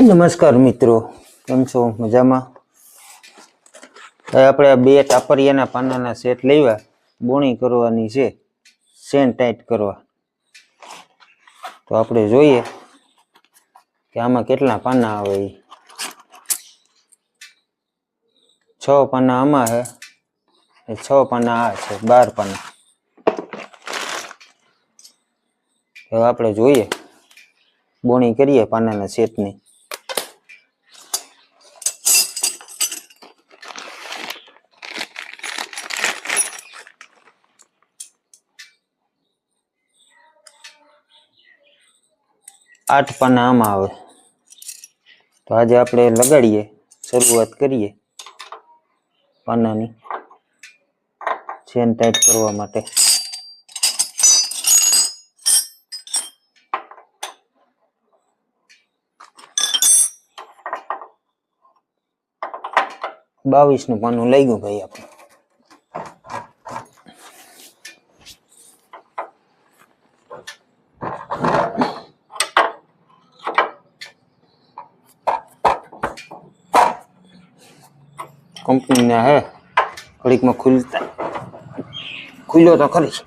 નમસ્કાર મિત્રો, કેમ છો? મજામાં? હવે આપણે બે ટાપરિયાના પાનાના સેટ લેવા બોણી કરવાની છે, ચેન ટાઈટ કરવા. તો આપણે જોઈએ કે આમાં કેટલા પાના આવે. 6 પાના આમાં છે, 6 પાના આ છે, 12 પાના. હવે આપણે જોઈએ, બોણી કરીએ પાનાના સેટની. આઠ પાના આમાં આવે. તો આજે આપણે લગાડીએ, શરૂઆત કરીએ પાનાની ચેન ટાઈટ કરવા માટે. બાવીસનું પાનું લઈ ગયું ભાઈ આપણે. કંપનીના હે, ઘડીકમાં ખુલ્યો તો ખરી.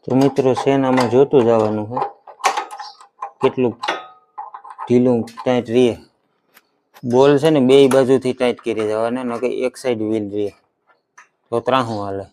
તો મિત્રો શેનામાં જોતું જવાનું હોય કેટલું ઢીલું ટાઈટ રહે. બોલ છે ને બે બાજુથી ટાઈટ કરી જવાના, નકે એક સાઈડ વ્હીલ રહે તો ત્રાહું હાલે.